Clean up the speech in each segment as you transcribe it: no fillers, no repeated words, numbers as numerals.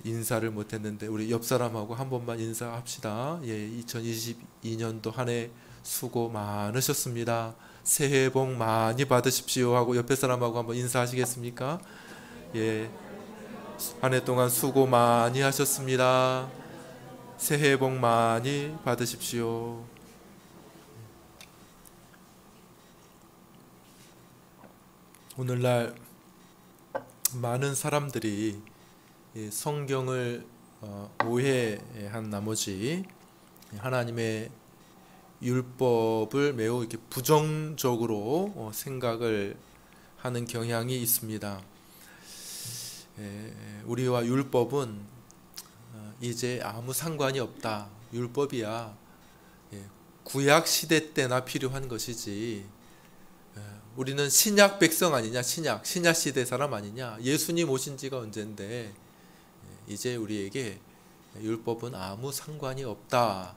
인사를 못했는데 우리 옆 사람하고 한 번만 인사합시다. 2022년도 한 해 수고 많으셨습니다. 새해 복 많이 받으십시오 하고 옆에 사람하고 한번 인사하시겠습니까? 한 해 동안 수고 많이 하셨습니다. 새해 복 많이 받으십시오. 오늘날 많은 사람들이 성경을 오해한 나머지 하나님의 율법을 매우 이렇게 부정적으로 생각을 하는 경향이 있습니다. 우리와 율법은 이제 아무 상관이 없다. 율법이야 구약 시대 때나 필요한 것이지. 우리는 신약 백성 아니냐, 신약 시대 사람 아니냐. 예수님 오신 지가 언젠데 이제 우리에게 율법은 아무 상관이 없다.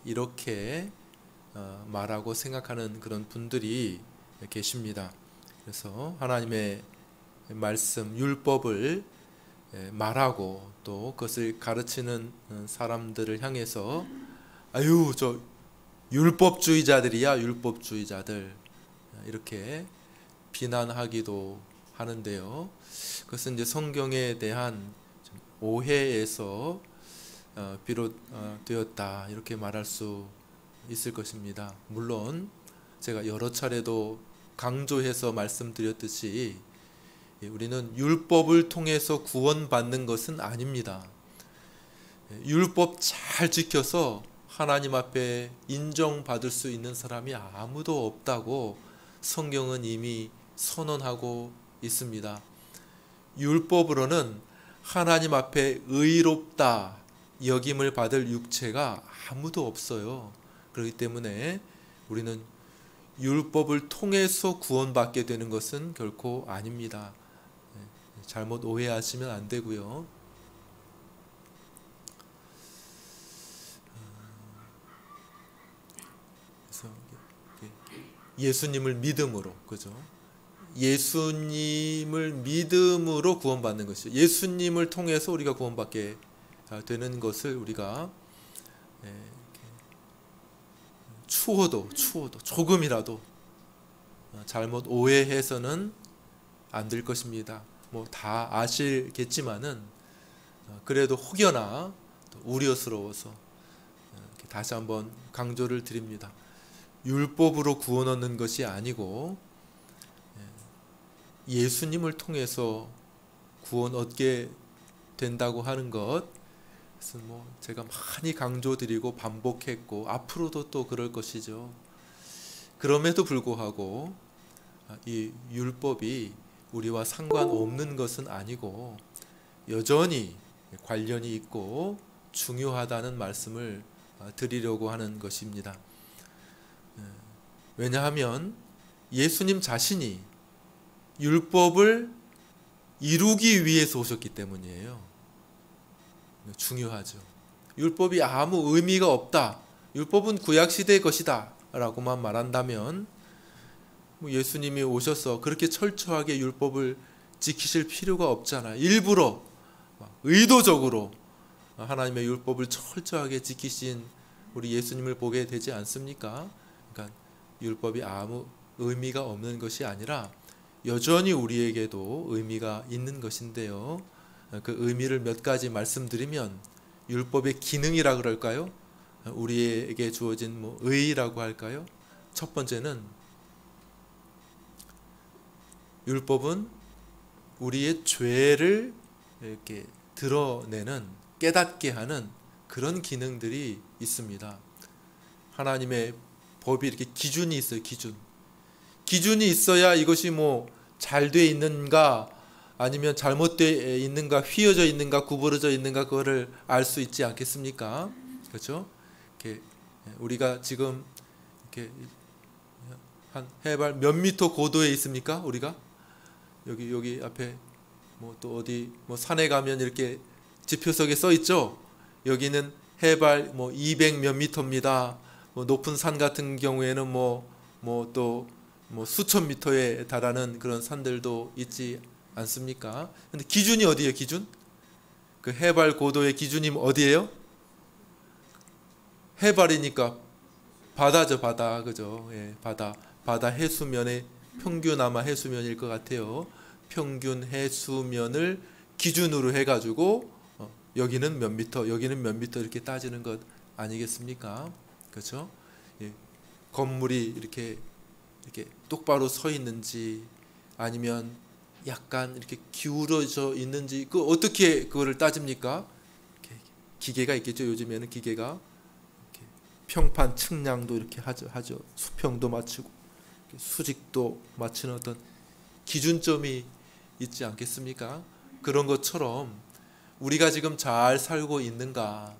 이렇게 말하고 생각하는 그런 분들이 계십니다. 그래서 하나님의 말씀, 율법을 말하고 또 그것을 가르치는 사람들을 향해서 아유, 저 율법주의자들이야, 율법주의자들. 이렇게 비난하기도 하는데요. 그것은 이제 성경에 대한 오해에서 비롯되었다. 이렇게 말할 수 있을 것입니다. 물론 제가 여러 차례도 강조해서 말씀드렸듯이 우리는 율법을 통해서 구원받는 것은 아닙니다. 율법 잘 지켜서 하나님 앞에 인정받을 수 있는 사람이 아무도 없다고 성경은 이미 선언하고 있습니다. 율법으로는 하나님 앞에 의롭다 여김을 받을 육체가 아무도 없어요. 그렇기 때문에 우리는 율법을 통해서 구원받게 되는 것은 결코 아닙니다. 잘못 오해하시면 안 되고요. 그래서 예수님을 믿음으로, 그죠? 예수님을 믿음으로 구원받는 것이죠. 예수님을 통해서 우리가 구원받게 되는 것을 우리가 추호도 조금이라도 잘못 오해해서는 안 될 것입니다. 뭐 다 아시겠지만은 그래도 혹여나 우려스러워서 다시 한번 강조를 드립니다. 율법으로 구원 얻는 것이 아니고 예수님을 통해서 구원 얻게 된다고 하는 것, 그래서 뭐 제가 많이 강조드리고 반복했고 앞으로도 또 그럴 것이죠. 그럼에도 불구하고 이 율법이 우리와 상관없는 것은 아니고 여전히 관련이 있고 중요하다는 말씀을 드리려고 하는 것입니다. 왜냐하면 예수님 자신이 율법을 이루기 위해서 오셨기 때문이에요. 중요하죠. 율법이 아무 의미가 없다. 율법은 구약시대의 것이다 라고만 말한다면 예수님이 오셔서 그렇게 철저하게 율법을 지키실 필요가 없잖아요. 일부러 의도적으로 하나님의 율법을 철저하게 지키신 우리 예수님을 보게 되지 않습니까? 그러니까 율법이 아무 의미가 없는 것이 아니라 여전히 우리에게도 의미가 있는 것인데요. 그 의미를 몇 가지 말씀드리면 율법의 기능이라 그럴까요? 우리에게 주어진 의의라고 할까요? 첫 번째는 율법은 우리의 죄를 이렇게 드러내는, 깨닫게 하는 그런 기능들이 있습니다. 하나님의 법이 이렇게 기준이 있어요. 기준이 있어야 이것이 잘 돼 있는가 아니면 잘못되어 있는가, 휘어져 있는가, 구부러져 있는가, 그거를 알 수 있지 않겠습니까? 그렇죠? 이렇게 우리가 지금 이렇게 한 해발 몇 미터 고도에 있습니까? 우리가 여기 앞에 또 어디 산에 가면 이렇게 지표석에 써 있죠. 여기는 해발 200 몇 미터입니다. 높은 산 같은 경우에는 또 수천 미터에 달하는 그런 산들도 있지 않습니까? 근데 기준이 어디예요? 기준? 그 해발 고도의 기준이 어디예요? 해발이니까 바다죠, 바다. 그죠? 예, 바다 해수면의 평균 아마 해수면일 것 같아요. 평균 해수면을 기준으로 해가지고 여기는 몇 미터, 여기는 몇 미터 이렇게 따지는 것 아니겠습니까? 그렇죠? 예, 건물이 이렇게 똑바로 서 있는지 아니면 약간 이렇게 기울어져 있는지 그 어떻게 그거를 따집니까? 기계가 있겠죠. 요즘에는 기계가 이렇게 평판 측량도 이렇게 하죠. 수평도 맞추고 수직도 맞추는 어떤 기준점이 있지 않겠습니까? 그런 것처럼 우리가 지금 잘 살고 있는가?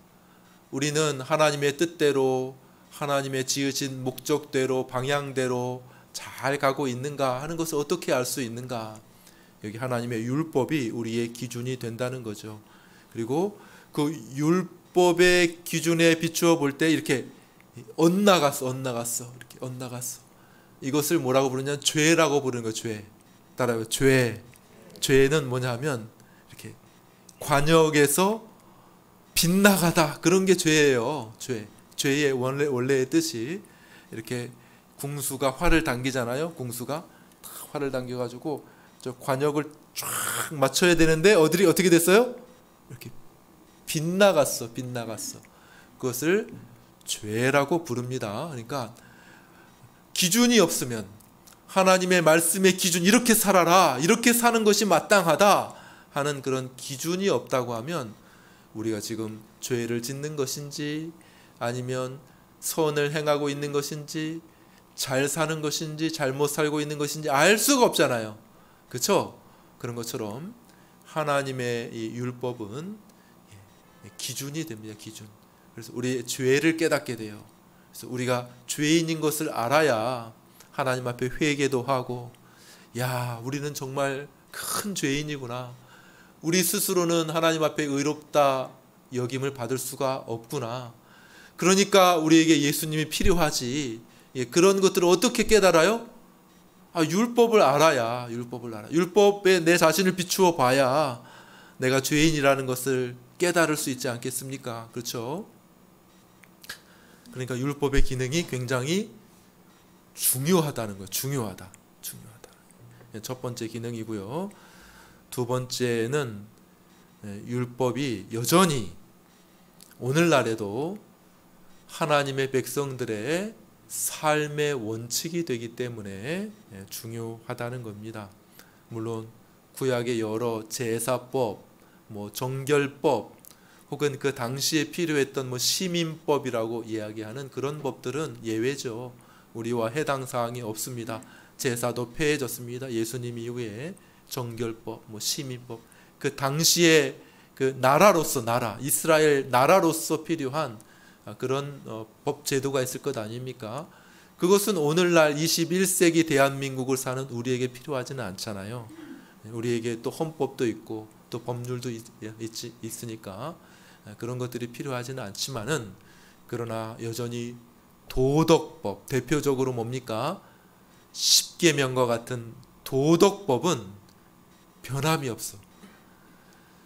우리는 하나님의 뜻대로 하나님의 지으신 목적대로 방향대로 잘 가고 있는가 하는 것을 어떻게 알 수 있는가? 여기 하나님의 율법이 우리의 기준이 된다는 거죠. 그리고 그 율법의 기준에 비추어 볼 때 이렇게 엇나갔어. 이렇게 엇나갔어. 이것을 뭐라고 부르냐면 죄라고 부르는 거예요. 죄. 따라요. 죄. 죄는 뭐냐면 이렇게 관역에서 빗나가다 그런 게 죄예요. 죄의 원래의 뜻이 이렇게 궁수가 활을 당기잖아요. 궁수가 활을 당겨가지고 저 관역을 쫙 맞춰야 되는데 어떻게 됐어요? 이렇게 빗나갔어. 그것을 죄라고 부릅니다. 그러니까 기준이 없으면 하나님의 말씀의 기준 이렇게 살아라, 이렇게 사는 것이 마땅하다 하는 그런 기준이 없다고 하면 우리가 지금 죄를 짓는 것인지 아니면 선을 행하고 있는 것인지 잘 사는 것인지 잘못 살고 있는 것인지 알 수가 없잖아요. 그렇죠? 그런 것처럼 하나님의 이 율법은 기준이 됩니다. 기준. 그래서 우리의 죄를 깨닫게 돼요. 그래서 우리가 죄인인 것을 알아야 하나님 앞에 회개도 하고, 야, 우리는 정말 큰 죄인이구나. 우리 스스로는 하나님 앞에 의롭다 여김을 받을 수가 없구나. 그러니까 우리에게 예수님이 필요하지. 그런 것들을 어떻게 깨달아요? 율법을 알아야. 율법에 내 자신을 비추어 봐야 내가 죄인이라는 것을 깨달을 수 있지 않겠습니까? 그렇죠? 그러니까 율법의 기능이 굉장히 중요하다는 거예요. 중요하다. 첫 번째 기능이고요. 두 번째는 율법이 여전히 오늘날에도 하나님의 백성들의 삶의 원칙이 되기 때문에 중요하다는 겁니다. 물론 구약의 여러 제사법, 정결법, 혹은 그 당시에 필요했던 시민법이라고 이야기하는 그런 법들은 예외죠. 우리와 해당 사항이 없습니다. 제사도 폐해졌습니다. 예수님 이후에 정결법, 시민법, 그 당시에 그 나라로서 이스라엘 나라로서 필요한 그런 법 제도가 있을 것 아닙니까? 그것은 오늘날 21세기 대한민국을 사는 우리에게 필요하지는 않잖아요. 우리에게 또 헌법도 있고 또 법률도 있으니까 그런 것들이 필요하지는 않지만은, 그러나 여전히 도덕법, 대표적으로 뭡니까? 십계명과 같은 도덕법은 변함이 없어.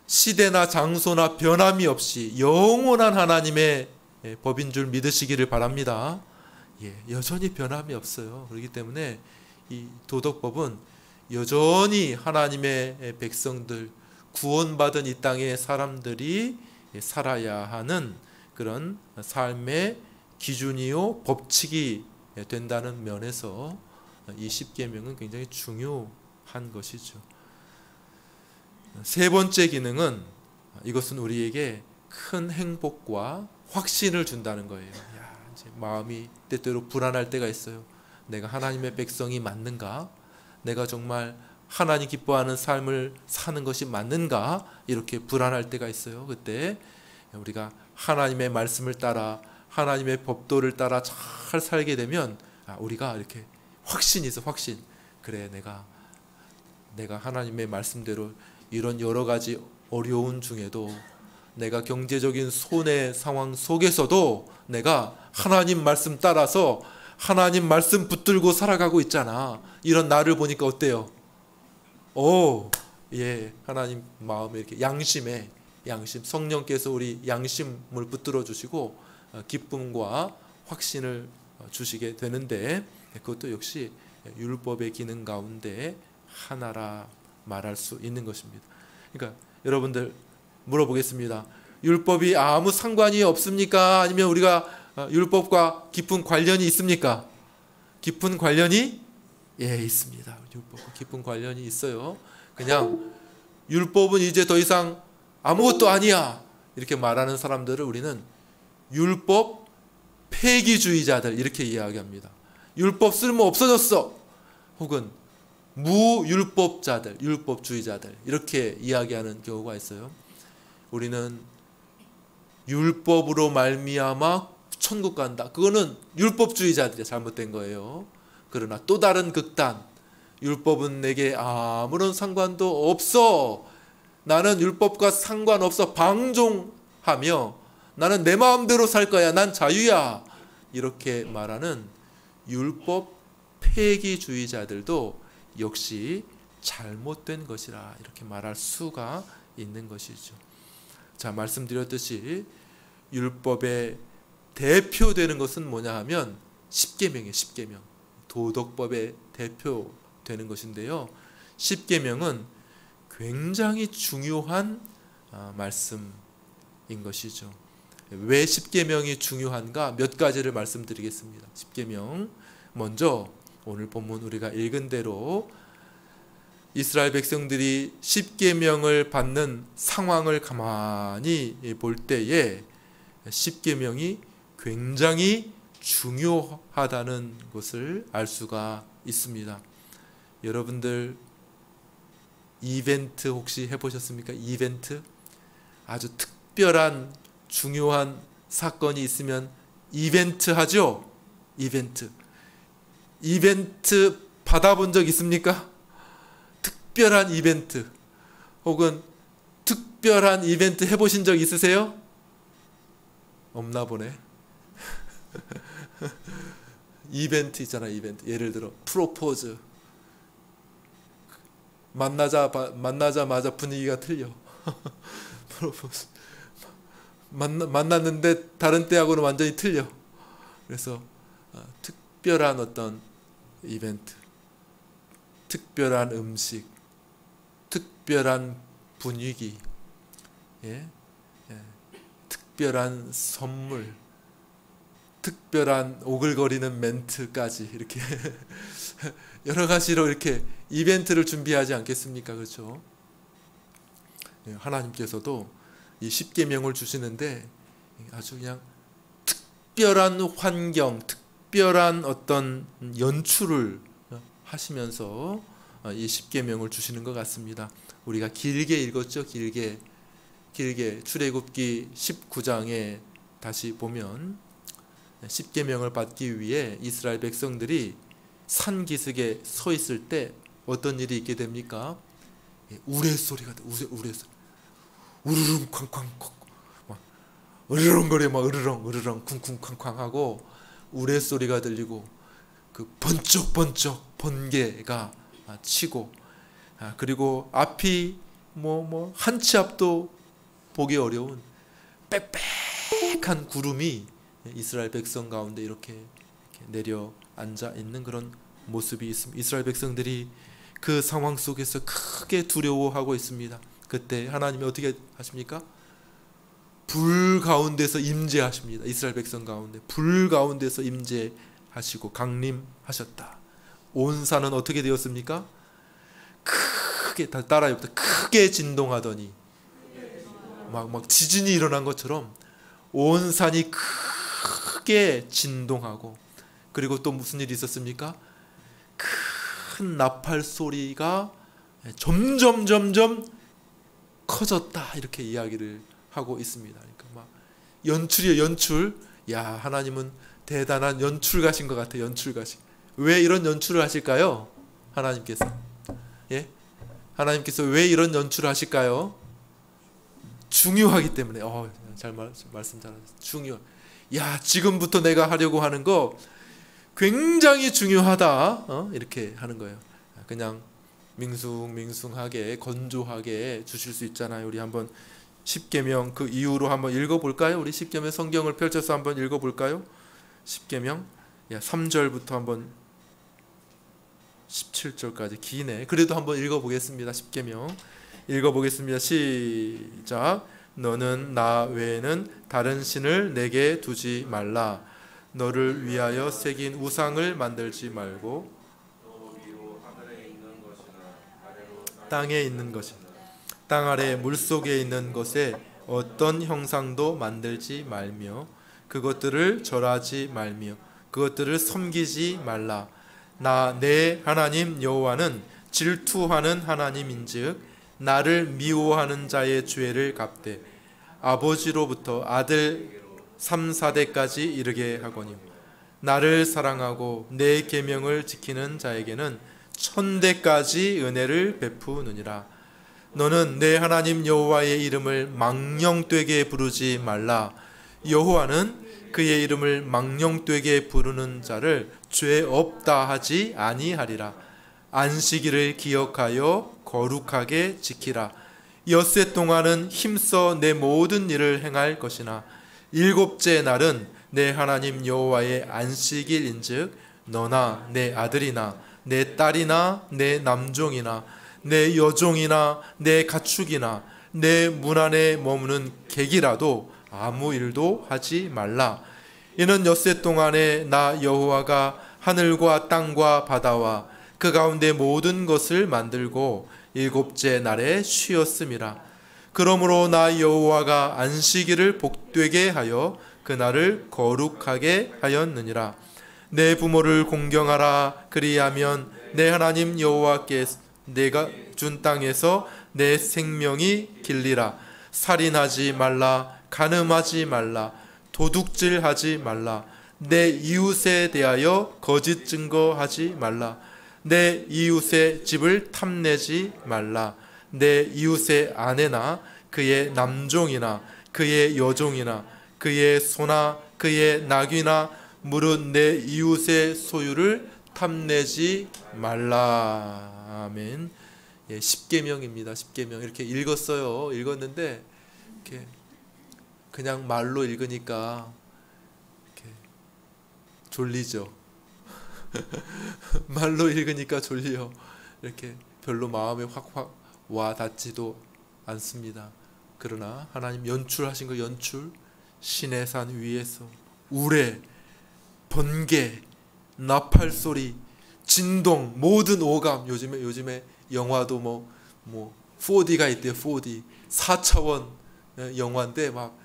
시대나 장소나 변함이 없이 영원한 하나님의 법인 줄 믿으시기를 바랍니다. 여전히 변함이 없어요. 그렇기 때문에 이 도덕법은 여전히 하나님의 백성들, 구원받은 이 땅의 사람들이 살아야 하는 그런 삶의 기준이요 법칙이 된다는 면에서 이 십계명은 굉장히 중요한 것이죠. 세 번째 기능은, 이것은 우리에게 큰 행복과 확신을 준다는 거예요. 이제 마음이 때때로 불안할 때가 있어요. 내가 하나님의 백성이 맞는가? 내가 정말 하나님 기뻐하는 삶을 사는 것이 맞는가? 이렇게 불안할 때가 있어요. 그때 우리가 하나님의 말씀을 따라 하나님의 법도를 따라 잘 살게 되면 우리가 이렇게 확신이 있어. 확신. 그래, 내가 하나님의 말씀대로 이런 여러 가지 어려운 중에도, 내가 경제적인 손해 상황 속에서도 내가 하나님 말씀 따라서 하나님 말씀 붙들고 살아가고 있잖아. 이런 나를 보니까 어때요? 하나님 마음에 이렇게 양심, 성령께서 우리 양심을 붙들어 주시고 기쁨과 확신을 주시게 되는데, 그것도 역시 율법의 기능 가운데 하나라 말할 수 있는 것입니다. 그러니까 여러분들 물어보겠습니다. 율법이 아무 상관이 없습니까? 아니면 우리가 율법과 깊은 관련이 있습니까? 깊은 관련이 있습니다. 율법과 깊은 관련이 있어요. 그냥 율법은 이제 더 이상 아무것도 아니야 이렇게 말하는 사람들을 우리는 율법 폐기주의자들 이렇게 이야기합니다. 율법 쓸모 없어졌어, 혹은 무율법자들, 율법주의자들 이렇게 이야기하는 경우가 있어요. 우리는 율법으로 말미암아 천국 간다, 그거는 율법주의자들이 잘못된 거예요. 그러나 또 다른 극단, 율법은 내게 아무런 상관도 없어, 나는 율법과 상관없어, 방종하며 나는 내 마음대로 살 거야, 난 자유야, 이렇게 말하는 율법 폐기주의자들도 역시 잘못된 것이라 이렇게 말할 수가 있는 것이죠. 자, 말씀드렸듯이 율법의 대표되는 것은 뭐냐 하면 십계명이에요. 십계명, 도덕법의 대표되는 것인데요. 십계명은 굉장히 중요한 말씀인 것이죠. 왜 십계명이 중요한가 몇 가지를 말씀드리겠습니다. 십계명, 먼저 오늘 본문 우리가 읽은 대로 이스라엘 백성들이 십계명을 받는 상황을 가만히 볼 때에 십계명이 굉장히 중요하다는 것을 알 수가 있습니다. 여러분들 이벤트 혹시 해보셨습니까? 이벤트? 아주 특별한 중요한 사건이 있으면 이벤트 하죠? 이벤트 받아본 적 있습니까? 특별한 이벤트, 혹은 특별한 이벤트 해보신 적 있으세요? 없나 보네. 이벤트 있잖아, 이벤트. 예를 들어 프로포즈, 만나자마자 분위기가 틀려. 프로포즈 만났는데 다른 때하고는 완전히 틀려. 그래서 특별한 어떤 이벤트, 특별한 음식, 특별한 분위기, 특별한 선물, 특별한 오글거리는 멘트까지 이렇게 여러 가지로 이렇게 이벤트를 준비하지 않겠습니까? 그렇죠? 하나님께서도 이 십계명을 주시는데 아주 그냥 특별한 환경, 특별한 어떤 연출을 하시면서 이 십계명을 주시는 것 같습니다. 우리가 길게 읽었죠. 길게 출애굽기 19장에 다시 보면 십계명을 받기 위해 이스라엘 백성들이 산 기슭에 서 있을 때 어떤 일이 있게 됩니까? 우레소리가 우레소리, 우르릉 쾅쾅 막 으르렁거려, 막 으르렁 쿵쿵쾅쾅 하고 우레소리가 들리고 그 번쩍번쩍 번개가 치고, 그리고 앞이 한 치 앞도 보기 어려운 빽빽한 구름이 이스라엘 백성 가운데 이렇게 내려 앉아 있는 그런 모습이 있습니다. 이스라엘 백성들이 그 상황 속에서 크게 두려워하고 있습니다. 그때 하나님이 어떻게 하십니까? 불 가운데서 임재하십니다. 이스라엘 백성 가운데 불 가운데서 임재하시고 강림하셨다. 온 산은 어떻게 되었습니까? 크게, 따라해요. 크게 진동하더니 막 지진이 일어난 것처럼 온 산이 크게 진동하고, 그리고 또 무슨 일이 있었습니까? 큰 나팔 소리가 점점 커졌다, 이렇게 이야기를 하고 있습니다. 그러니까 막 연출이에요, 연출. 야, 하나님은 대단한 연출가신 것 같아요. 연출가신. 왜 이런 연출을 하실까요? 하나님께서 왜 이런 연출을 하실까요? 중요하기 때문에. 말씀 잘하셨어요. 중요. 야, 지금부터 내가 하려고 하는 거 굉장히 중요하다. 이렇게 하는 거예요. 그냥 밍숭밍숭하게 건조하게 주실 수 있잖아요. 우리 한번 십계명 그 이후로 한번 읽어볼까요? 우리 십계명 성경을 펼쳐서 한번 읽어볼까요? 십계명 3절부터 한번 17절까지 기네. 그래도 한번 읽어보겠습니다. 십계명 읽어보겠습니다. 시작. 너는 나 외에는 다른 신을 내게 두지 말라. 너를 위하여 새긴 우상을 만들지 말고 땅에 있는 것이나 땅 아래 물속에 있는 것에 어떤 형상도 만들지 말며 그것들을 절하지 말며 그것들을 섬기지 말라. 나 내 하나님 여호와는 질투하는 하나님인즉 나를 미워하는 자의 죄를 갚되 아버지로부터 아들 3, 4대까지 이르게 하거니와 나를 사랑하고 내 계명을 지키는 자에게는 1000대까지 은혜를 베푸느니라. 너는 내 하나님 여호와의 이름을 망령되게 부르지 말라. 여호와는 그의 이름을 망령되게 부르는 자를 죄 없다 하지 아니하리라. 안식일을 기억하여 거룩하게 지키라. 엿새 동안은 힘써 내 모든 일을 행할 것이나 일곱째 날은 내 하나님 여호와의 안식일인즉 너나 내 아들이나 내 딸이나 내 남종이나 내 여종이나 내 가축이나 내 문 안에 머무는 객이라도 아무 일도 하지 말라. 이는 엿새 동안에 나 여호와가 하늘과 땅과 바다와 그 가운데 모든 것을 만들고 일곱째 날에 쉬었음이라. 그러므로 나 여호와가 안식일을 복되게 하여 그날을 거룩하게 하였느니라. 내 부모를 공경하라. 그리하면 내 하나님 여호와께 내가 준 땅에서 내 생명이 길리라. 살인하지 말라. 간음하지 말라. 도둑질하지 말라. 내 이웃에 대하여 거짓 증거하지 말라. 내 이웃의 집을 탐내지 말라. 내 이웃의 아내나 그의 남종이나 그의 여종이나 그의 소나 그의 낙이나 무릇 내 이웃의 소유를 탐내지 말라. 아멘. 십계명입니다. 십계명 이렇게 읽었어요. 읽었는데 이렇게 그냥 말로 읽으니까 이렇게 졸리죠. 말로 읽으니까 졸려. 이렇게 별로 마음에 확 와 닿지도 않습니다. 그러나 하나님 연출하신 거 연출 신의 산 위에서 우레, 번개, 나팔 소리, 진동, 모든 오감. 요즘에 영화도 뭐 4D가 있대요. 4D 4차원 영화인데 막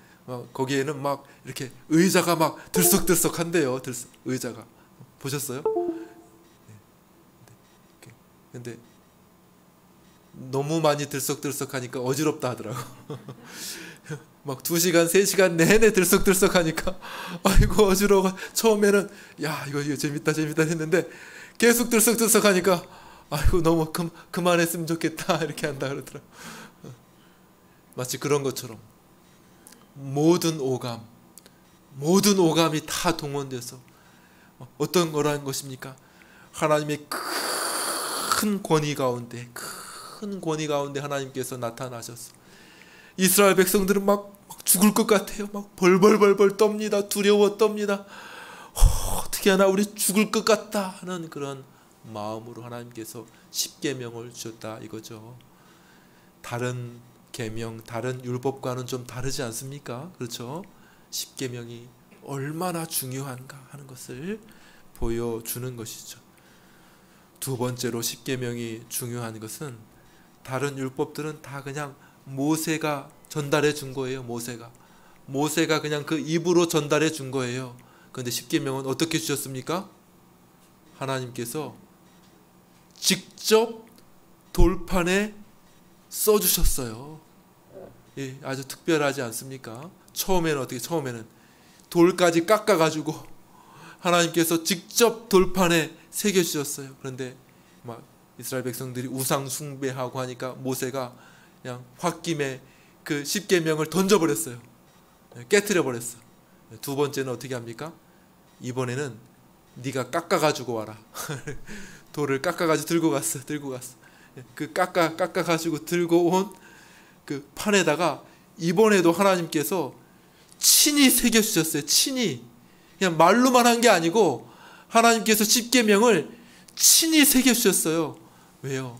거기에는 막 이렇게 의자가 막 들썩들썩한데요. 의자가 보셨어요? 근데 너무 많이 들썩들썩하니까 어지럽다 하더라고. 막 2시간, 3시간 내내 들썩들썩하니까 아이고 어지러워. 처음에는 야 이거 재밌다 했는데 계속 들썩들썩하니까 아이고 너무 그만했으면 좋겠다 이렇게 한다 그러더라고. 마치 그런 것처럼 모든 오감이 다 동원돼서 어떤 거라는 것입니까? 하나님의 큰 권위 가운데 하나님께서 나타나셔서 이스라엘 백성들은 막 죽을 것 같아요. 막 벌벌 떱니다. 두려워 떱니다. 어떻게 하나 우리 죽을 것 같다 하는 그런 마음으로 하나님께서 십계명을 주셨다 이거죠. 다른 계명, 다른 율법과는 좀 다르지 않습니까? 그렇죠? 십계명이 얼마나 중요한가 하는 것을 보여주는 것이죠. 두 번째로 십계명이 중요한 것은 다른 율법들은 다 그냥 모세가 전달해 준 거예요. 모세가 그냥 그 입으로 전달해 준 거예요. 그런데 십계명은 어떻게 주셨습니까? 하나님께서 직접 돌판에 써주셨어요. 예, 아주 특별하지 않습니까? 처음에는 돌까지 깎아가지고 하나님께서 직접 돌판에 새겨주셨어요. 그런데 막 이스라엘 백성들이 우상 숭배하고 하니까 모세가 그냥 홧김에 그 십계명을 던져버렸어요. 깨트려 버렸어. 두 번째는 어떻게 합니까? 이번에는 네가 깎아가지고 와라. 돌을 깎아가지고 들고 갔어. 그 깎아 가지고 들고 온 그 판에다가 이번에도 하나님께서 친히 새겨 주셨어요. 친히. 그냥 말로만 한 게 아니고 하나님께서 십계명을 친히 새겨 주셨어요. 왜요?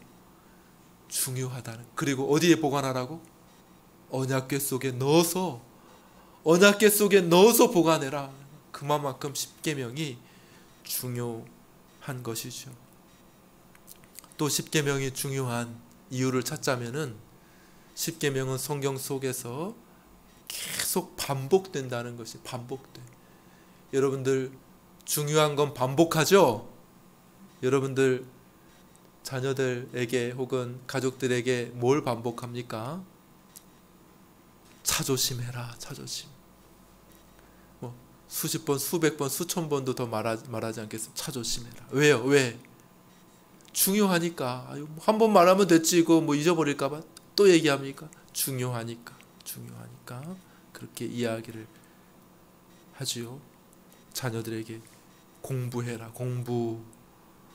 중요하다는. 그리고 어디에 보관하라고? 언약궤 속에 넣어서 보관해라. 그만큼 십계명이 중요한 것이죠. 또 십계명이 중요한 이유를 찾자면은 십계명은 성경 속에서 계속 반복된다는 것이 반복돼. 여러분들 중요한 건 반복하죠? 여러분들 자녀들에게 혹은 가족들에게 뭘 반복합니까? 차조심해라. 차조심. 뭐 수십 번, 수백 번, 수천 번도 더 말하지 않겠습니다. 차조심해라. 왜요? 왜? 중요하니까. 한 번 말하면 됐지 이거 뭐 잊어버릴까 봐 또 얘기합니까? 중요하니까 그렇게 이야기를 하지요. 자녀들에게 공부해라.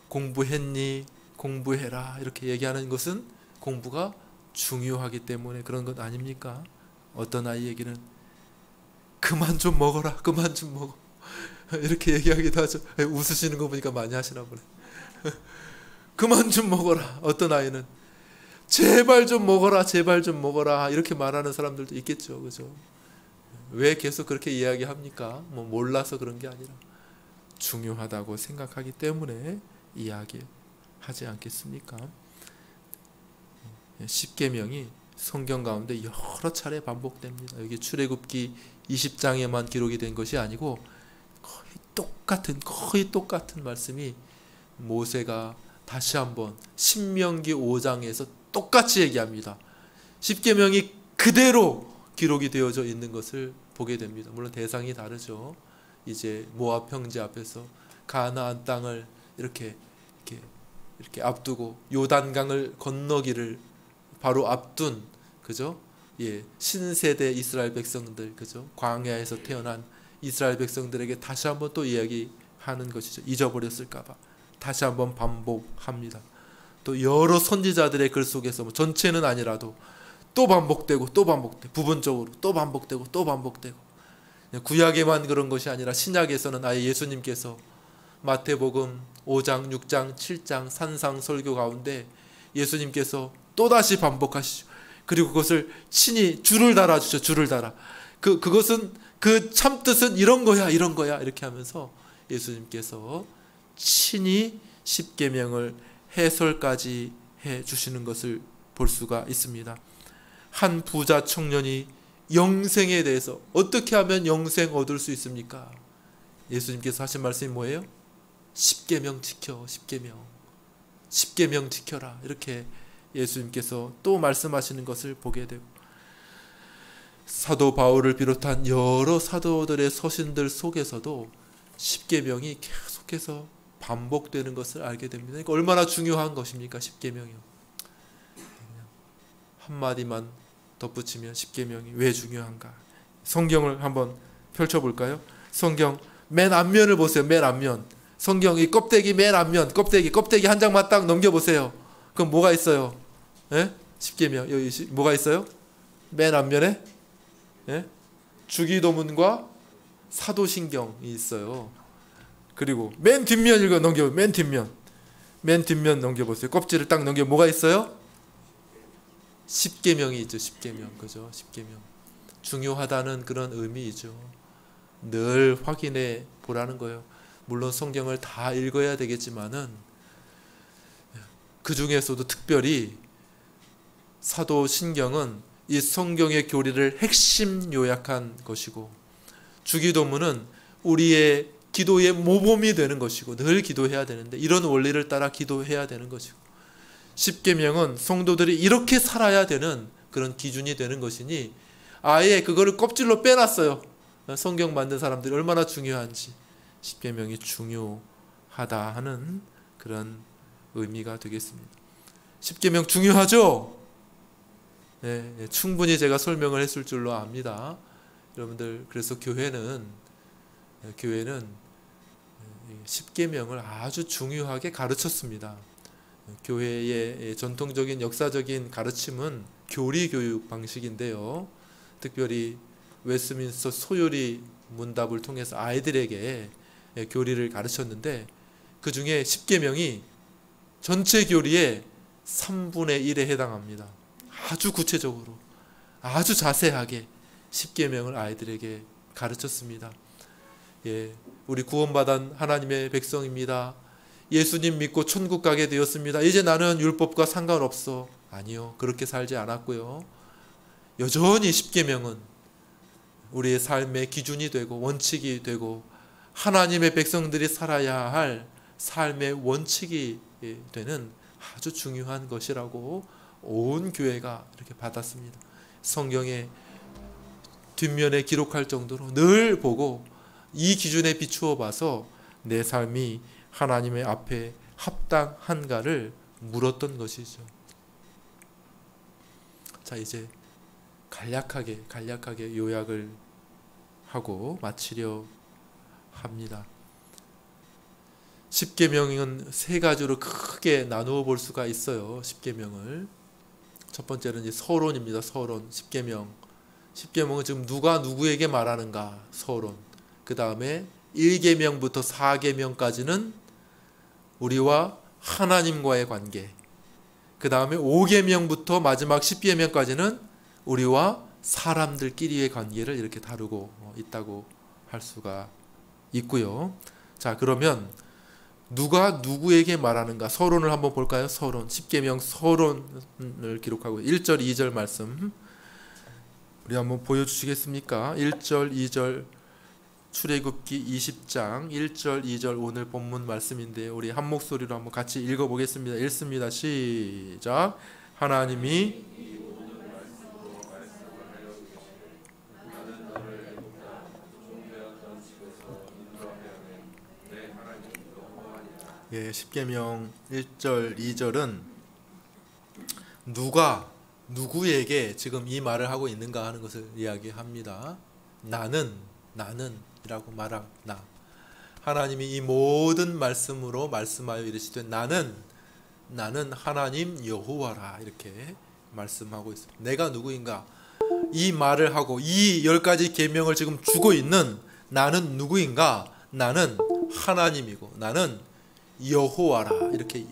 공부했니? 공부해라. 이렇게 얘기하는 것은 공부가 중요하기 때문에 그런 것 아닙니까? 어떤 아이에게는 그만 좀 먹어라. 그만 좀 먹어. 이렇게 얘기하기도 하죠. 웃으시는 거 보니까 많이 하시나 보네. 그만 좀 먹어라. 어떤 아이는 제발 좀 먹어라. 제발 좀 먹어라. 이렇게 말하는 사람들도 있겠죠. 그죠? 왜 계속 그렇게 이야기합니까? 뭐 몰라서 그런 게 아니라 중요하다고 생각하기 때문에 이야기하지 않겠습니까? 십계명이 성경 가운데 여러 차례 반복됩니다. 여기 출애굽기 20장에만 기록이 된 것이 아니고 거의 똑같은 말씀이 모세가 다시 한번 신명기 5장에서 똑같이 얘기합니다. 십계명이 그대로 기록이 되어져 있는 것을 보게 됩니다. 물론 대상이 다르죠. 이제 모압 형제 앞에서 가나안 땅을 이렇게 앞두고 요단강을 건너기를 바로 앞둔, 그죠? 예, 신세대 이스라엘 백성들, 그죠? 광야에서 태어난 이스라엘 백성들에게 다시 한번 또 이야기하는 것이죠. 잊어버렸을까봐 다시 한번 반복합니다. 또 여러 선지자들의 글 속에서 뭐 전체는 아니라도 또 반복되고 부분적으로 또 반복되고 구약에만 그런 것이 아니라 신약에서는 아예 예수님께서 마태복음 5장, 6장, 7장 산상 설교 가운데 예수님께서 또다시 반복하시죠. 그리고 그것을 친히 줄을 달아주죠. 줄을 달아. 그것은 그 참뜻은 이런 거야 이렇게 하면서 예수님께서 친히 십계명을 해설까지 해 주시는 것을 볼 수가 있습니다. 한 부자 청년이 영생에 대해서 어떻게 하면 영생 얻을 수 있습니까? 예수님께서 하신 말씀이 뭐예요? 십계명 지켜. 십계명 지켜라. 이렇게 예수님께서 또 말씀하시는 것을 보게 되고, 사도 바울을 비롯한 여러 사도들의 서신들 속에서도 십계명이 계속해서 반복되는 것을 알게 됩니다. 그러니까 얼마나 중요한 것입니까? 십계명이요. 한마디만 덧붙이면 십계명이 왜 중요한가? 성경을 한번 펼쳐볼까요? 성경 맨 앞면을 보세요. 맨 앞면. 성경 이 껍데기 맨 앞면, 껍데기 한 장만 딱 넘겨보세요. 그럼 뭐가 있어요? 예? 십계명. 여기 뭐가 있어요? 맨 앞면에 주기도문과 사도신경이 있어요. 그리고 맨 뒷면 맨 뒷면 넘겨보세요. 껍질을 딱 넘겨 뭐가 있어요? 십계명이 있죠. 십계명. 그죠? 십계명. 중요하다는 그런 의미이죠. 늘 확인해 보라는 거예요. 물론 성경을 다 읽어야 되겠지만은 그 중에서도 특별히 사도신경은 이 성경의 교리를 핵심 요약한 것이고, 주기도문은 우리의 기도의 모범이 되는 것이고 늘 기도해야 되는데 이런 원리를 따라 기도해야 되는 것이고, 십계명은 성도들이 이렇게 살아야 되는 그런 기준이 되는 것이니 아예 그거를 껍질로 빼놨어요. 성경 만든 사람들이 얼마나 중요한지. 십계명이 중요하다 하는 그런 의미가 되겠습니다. 십계명 중요하죠? 네, 충분히 제가 설명을 했을 줄로 압니다. 여러분들, 그래서 교회는 십계명을 아주 중요하게 가르쳤습니다. 교회의 전통적인 역사적인 가르침은 교리 교육 방식인데요. 특별히 웨스민스터 소요리 문답을 통해서 아이들에게 교리를 가르쳤는데 그 중에 10계명이 전체 교리의 3분의 1에 해당합니다. 아주 구체적으로 아주 자세하게 10계명을 아이들에게 가르쳤습니다. 우리 구원받은 하나님의 백성입니다. 예수님 믿고 천국 가게 되었습니다. 이제 나는 율법과 상관없어. 아니요, 그렇게 살지 않았고요. 여전히 10계명은 우리의 삶의 기준이 되고 원칙이 되고 하나님의 백성들이 살아야 할 삶의 원칙이 되는 아주 중요한 것이라고 온 교회가 이렇게 받았습니다. 성경의 뒷면에 기록할 정도로 늘 보고 이 기준에 비추어 봐서 내 삶이 하나님의 앞에 합당한가를 물었던 것이죠. 자, 이제 간략하게 요약을 하고 마치려 합니다. 10계명은 세 가지로 크게 나누어 볼 수가 있어요. 10계명을. 첫 번째는 이제 서론입니다. 서론. 10계명은 지금 누가 누구에게 말하는가? 서론. 그 다음에 1계명부터 4계명까지는 우리와 하나님과의 관계. 그 다음에 5계명부터 마지막 10계명까지는 우리와 사람들끼리의 관계를 이렇게 다루고 있다고 할 수가 있고요. 자, 그러면 누가 누구에게 말하는가? 서론을 한번 볼까요? 서론. 10계명 서론을 기록하고 1절, 2절 말씀 우리 한번 보여주시겠습니까? 1절, 2절 출애굽기 20장 1절, 2절 오늘 본문 말씀인데 우리 한 목소리로 한번 같이 읽어보겠습니다. 읽습니다. 시작. 하나님이 예, 10계명 1절, 2절은 누가 누구에게 지금 이 말을 하고 있는가 하는 것을 이야기합니다. 나는 이라고 말한 나. 하나님이 이 모든 말씀으로 말씀하여 이르시되 나는 하나님 여호와라 이렇게 말씀하고 있습니다. 내가 누구인가? 이 말을 하고 이 10가지 계명을 지금 주고 있는 나는 누구인가? 나는 하나님이고 나는 여호와라 이렇게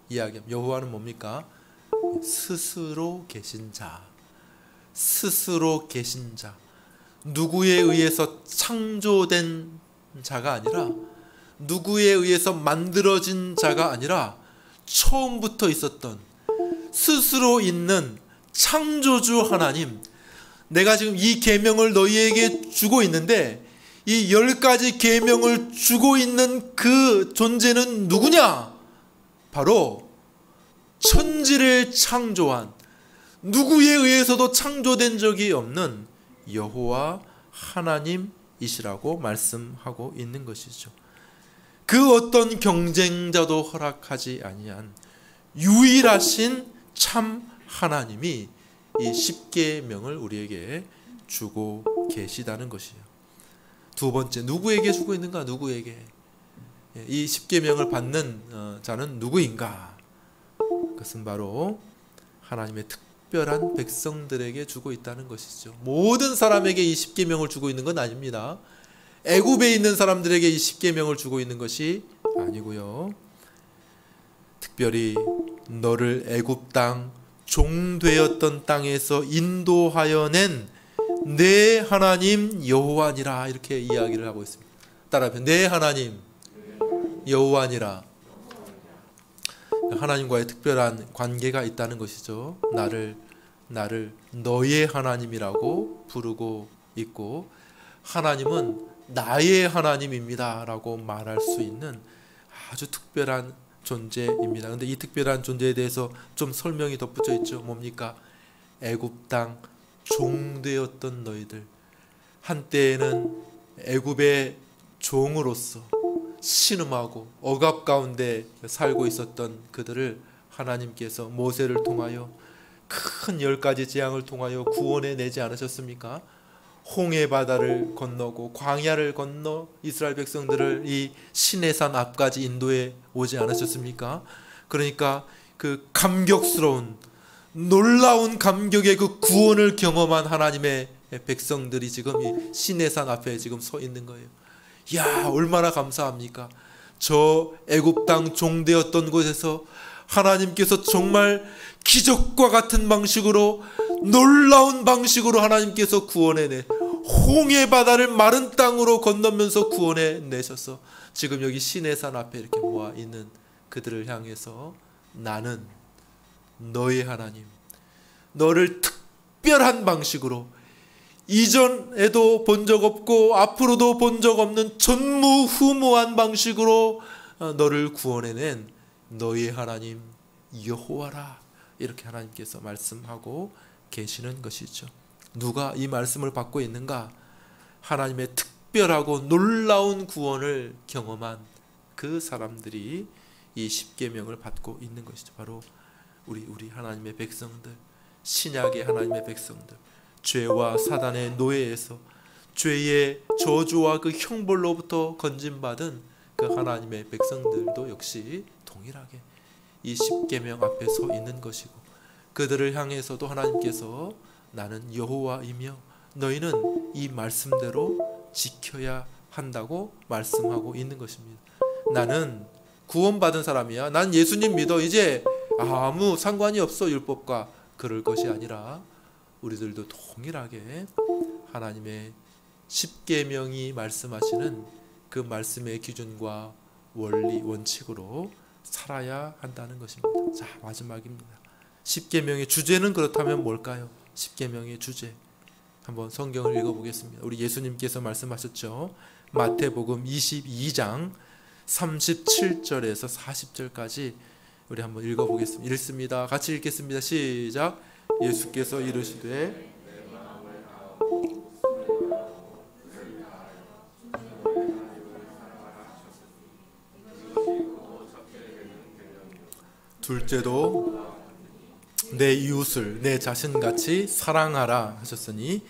이야기합니다. 여호와는 뭡니까? 스스로 계신 자. 스스로 계신 자. 누구에 의해서 창조된 자가 아니라 누구에 의해서 만들어진 자가 아니라 처음부터 있었던 스스로 있는 창조주 하나님. 내가 지금 이 계명을 너희에게 주고 있는데 이 10가지 계명을 주고 있는 그 존재는 누구냐? 바로 천지를 창조한 누구에 의해서도 창조된 적이 없는 여호와 하나님이시라고 말씀하고 있는 것이죠. 그 어떤 경쟁자도 허락하지 아니한 유일하신 참 하나님이 이 10계명을 우리에게 주고 계시다는 것이에요. 두 번째, 누구에게 주고 있는가? 누구에게? 이 10계명을 받는 자는 누구인가? 그것은 바로 하나님의 특별한 백성들에게 주고 있다는 것이죠. 모든 사람에게 이 10계명을 주고 있는 건 아닙니다. 애굽에 있는 사람들에게 이 10계명을 주고 있는 것이 아니고요. 특별히 너를 애굽 땅 종되었던 땅에서 인도하여 낸 내 하나님 여호와니라 이렇게 이야기를 하고 있습니다. 따라하면 내 하나님 여호와니라. 하나님과의 특별한 관계가 있다는 것이죠. 나를 너의 하나님이라고 부르고 있고 하나님은 나의 하나님입니다 라고 말할 수 있는 아주 특별한 존재입니다. 그런데 이 특별한 존재에 대해서 좀 설명이 덧붙여 있죠. 뭡니까? 애굽 땅 종되었던 너희들. 한때에는 애굽의 종으로서 신음하고 억압 가운데 살고 있었던 그들을 하나님께서 모세를 통하여 큰 10가지 재앙을 통하여 구원해 내지 않으셨습니까? 홍해 바다를 건너고 광야를 건너 이스라엘 백성들을 이 시내산 앞까지 인도해 오지 않으셨습니까? 그러니까 그 감격스러운 놀라운 감격의 그 구원을 경험한 하나님의 백성들이 지금 이 시내산 앞에 지금 서 있는 거예요. 야, 얼마나 감사합니까? 저 애굽 땅 종되었던 곳에서 하나님께서 정말 기적과 같은 방식으로, 놀라운 방식으로 하나님께서 구원해내, 홍해 바다를 마른 땅으로 건너면서 구원해내셔서 지금 여기 시내산 앞에 이렇게 모아 있는 그들을 향해서 나는 너의 하나님, 너를 특별한 방식으로, 이전에도 본 적 없고 앞으로도 본 적 없는 전무후무한 방식으로 너를 구원해낸 너의 하나님 여호와라, 이렇게 하나님께서 말씀하고 계시는 것이죠. 누가 이 말씀을 받고 있는가? 하나님의 특별하고 놀라운 구원을 경험한 그 사람들이 이 십계명을 받고 있는 것이죠. 바로 우리 하나님의 백성들, 신약의 하나님의 백성들, 죄와 사단의 노예에서, 죄의 저주와 그 형벌로부터 건진받은 그 하나님의 백성들도 역시 동일하게 이 십계명 앞에 서 있는 것이고, 그들을 향해서도 하나님께서 나는 여호와이며 너희는 이 말씀대로 지켜야 한다고 말씀하고 있는 것입니다. 나는 구원받은 사람이야, 난 예수님 믿어, 이제 아무 상관이 없어 율법과, 그럴 것이 아니라 우리들도 동일하게 하나님의 십계명이 말씀하시는 그 말씀의 기준과 원리, 원칙으로 살아야 한다는 것입니다. 자, 마지막입니다. 십계명의 주제는 그렇다면 뭘까요? 십계명의 주제, 한번 성경을 읽어보겠습니다. 우리 예수님께서 말씀하셨죠. 마태복음 22장 37절에서 40절까지 우리 한번 읽어보겠습니다. 읽습니다. 같이 읽겠습니다. 시작. 예수께서 이르시되 둘째도 내 이웃을 내 자신같이 사랑하라 하셨으니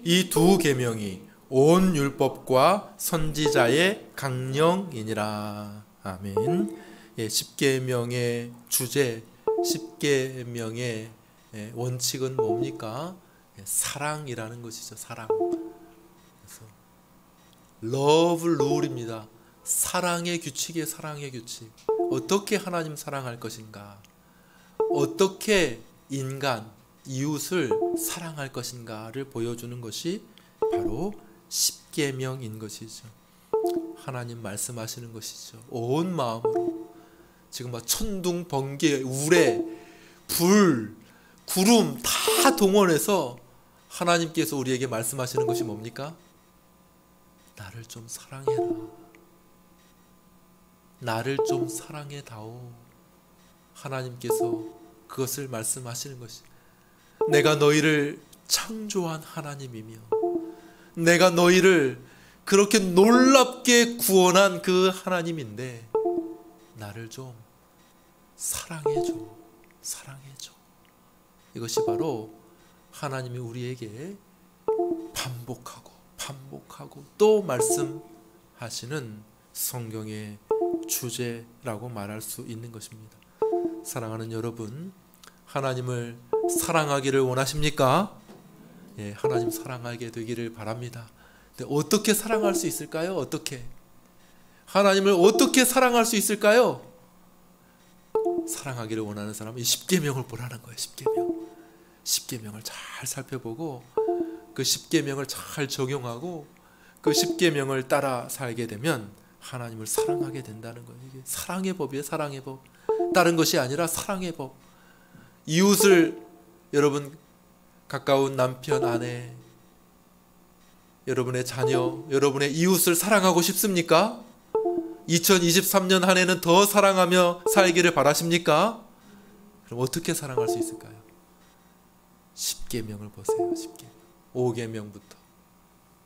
이 두 계명이 온 율법과 선지자의 강령이니라. 아멘. 예, 십계명의 주제, 십계명의 원칙은 뭡니까? 사랑이라는 것이죠. 사랑. 그래서 love rule입니다. 사랑의 규칙이에요. 사랑의 규칙. 어떻게 하나님 사랑할 것인가? 어떻게 인간, 이웃을 사랑할 것인가를 보여주는 것이 바로 십계명인 것이죠. 하나님 말씀하시는 것이죠. 온 마음으로. 지금 막 천둥, 번개, 우레, 불, 구름 다 동원해서 하나님께서 우리에게 말씀하시는 것이 뭡니까? 나를 좀 사랑해라. 나를 좀 사랑해다오. 하나님께서 그것을 말씀하시는 것이, 내가 너희를 창조한 하나님이며 내가 너희를 그렇게 놀랍게 구원한 그 하나님인데 나를 좀 사랑해줘. 사랑해줘. 이것이 바로 하나님이 우리에게 반복하고 또 말씀하시는 성경의 주제라고 말할 수 있는 것입니다. 사랑하는 여러분, 하나님을 사랑하기를 원하십니까? 예, 하나님 사랑하게 되기를 바랍니다. 근데 어떻게 사랑할 수 있을까요? 어떻게? 하나님을 어떻게 사랑할 수 있을까요? 사랑하기를 원하는 사람은 이 십계명을 보라는 거예요. 십계명. 십계명을 잘 살펴보고 그 십계명을 잘 적용하고 그 십계명을 따라 살게 되면 하나님을 사랑하게 된다는 거예요. 이게 사랑의 법이에요. 사랑의 법. 다른 것이 아니라 사랑의 법. 이웃을, 여러분 가까운 남편, 아내, 여러분의 자녀, 여러분의 이웃을 사랑하고 싶습니까? 2023년 한 해는 더 사랑하며 살기를 바라십니까? 그럼 어떻게 사랑할 수 있을까요? 십계명을 보세요. 십계명. 5계명부터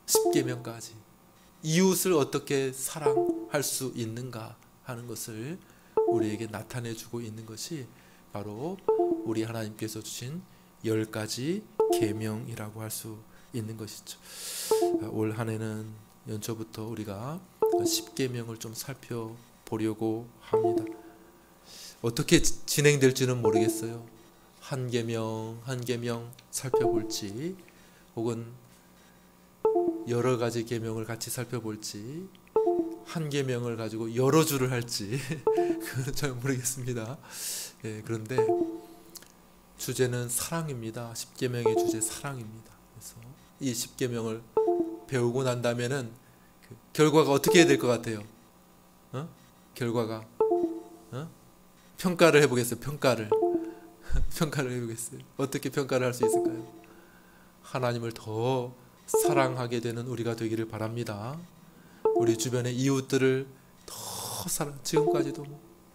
10계명까지 이웃을 어떻게 사랑할 수 있는가 하는 것을 우리에게 나타내주고 있는 것이 바로 우리 하나님께서 주신 10가지 계명이라고 할 수 있는 것이죠. 올 한 해는 연초부터 우리가 10계명을 좀 살펴보려고 합니다. 어떻게 진행될지는 모르겠어요. 한 계명 한 계명 살펴볼지, 혹은 여러 가지 계명을 같이 살펴볼지, 한 계명을 가지고 여러 주를 할지 그건 잘 모르겠습니다. 예, 그런데 주제는 사랑입니다. 10계명의 주제 사랑입니다. 그래서 이 10계명을 배우고 난 다음에는 그 결과가 어떻게 될 것 같아요? 결과가 평가를 해보겠어요. 평가를 해보겠어요. 어떻게 평가를 할 수 있을까요? 하나님을 더 사랑하게 되는 우리가 되기를 바랍니다. 우리 주변의 이웃들을 더 지금까지도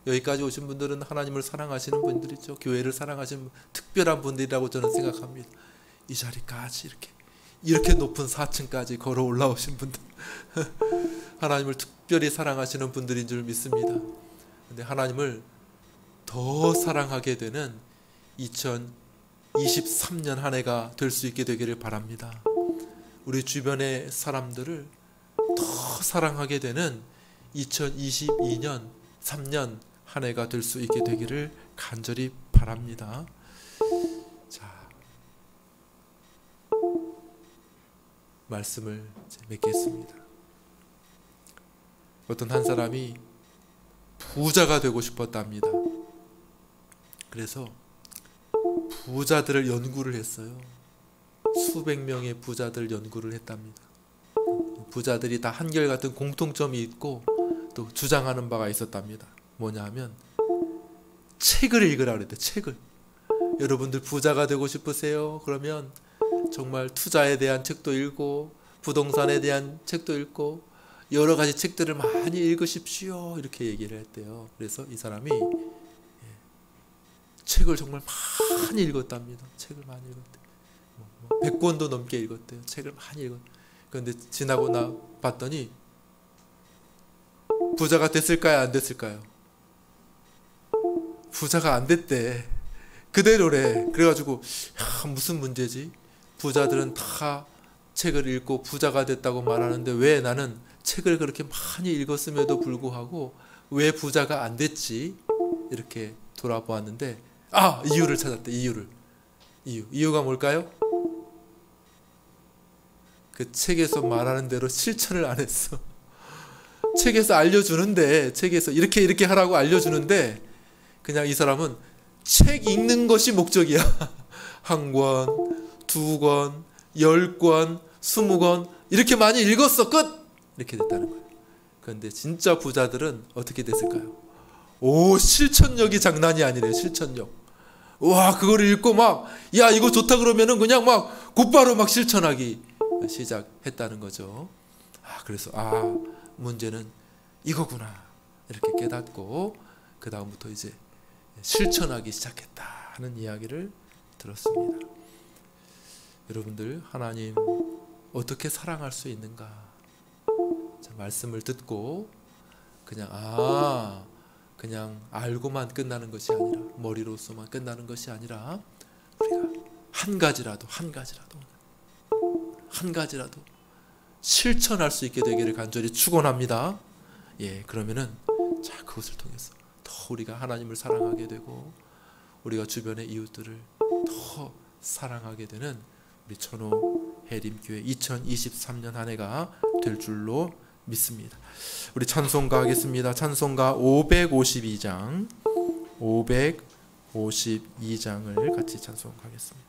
여기까지 오신 분들은 하나님을 사랑하시는 분들이죠. 교회를 사랑하시는 특별한 분들이라고 저는 생각합니다. 이 자리까지 이렇게 높은 4층까지 걸어 올라오신 분들 하나님을 특별히 사랑하시는 분들인 줄 믿습니다. 근데 하나님을 더 사랑하게 되는 2023년 한 해가 될 수 있게 되기를 바랍니다. 우리 주변의 사람들을 더 사랑하게 되는 2022년 3년 한 해가 될 수 있게 되기를 간절히 바랍니다. 자, 말씀을 맺겠습니다. 어떤 한 사람이 부자가 되고 싶었답니다. 그래서 부자들을 연구를 했어요. 수백 명의 부자들 연구를 했답니다. 부자들이 다 한결같은 공통점이 있고 또 주장하는 바가 있었답니다. 뭐냐 하면 책을 읽으라 그랬대요. 책을. 여러분들 부자가 되고 싶으세요? 그러면 정말 투자에 대한 책도 읽고 부동산에 대한 책도 읽고 여러 가지 책들을 많이 읽으십시오. 이렇게 얘기를 했대요. 그래서 이 사람이 책을 정말 많이 읽었답니다. 책을 많이 읽었대요. 100권도 넘게 읽었대요. 책을 많이 읽었대요. 그런데 지나고 나 봤더니 부자가 됐을까요? 안 됐을까요? 부자가 안 됐대. 그대로래. 그래가지고 무슨 문제지? 부자들은 다 책을 읽고 부자가 됐다고 말하는데 왜 나는 책을 그렇게 많이 읽었음에도 불구하고 왜 부자가 안 됐지? 이렇게 돌아보았는데 이유를 찾았대. 이유가 뭘까요? 그 책에서 말하는 대로 실천을 안 했어. 책에서 알려주는데, 책에서 이렇게 하라고 알려주는데 그냥 이 사람은 책 읽는 것이 목적이야. 1권, 2권, 10권, 20권 이렇게 많이 읽었어. 끝! 이렇게 됐다는 거예요. 그런데 진짜 부자들은 어떻게 됐을까요? 실천력이 장난이 아니래요. 실천력. 와, 그거를 읽고 야, 이거 좋다 그러면은 그냥 곧바로 실천하기 시작했다는 거죠. 그래서 문제는 이거구나. 이렇게 깨닫고 그 다음부터 이제 실천하기 시작했다 하는 이야기를 들었습니다. 여러분들, 하나님 어떻게 사랑할 수 있는가? 말씀을 듣고 그냥 알고만 끝나는 것이 아니라, 머리로서만 끝나는 것이 아니라 우리가 한 가지라도 실천할 수 있게 되기를 간절히 축원합니다. 그러면은 그것을 통해서 더 우리가 하나님을 사랑하게 되고 우리가 주변의 이웃들을 더 사랑하게 되는 우리 천호 해림교회 2023년 한 해가 될 줄로 믿습니다. 우리 찬송가 하겠습니다. 찬송가 552장 552장을 같이 찬송하겠습니다.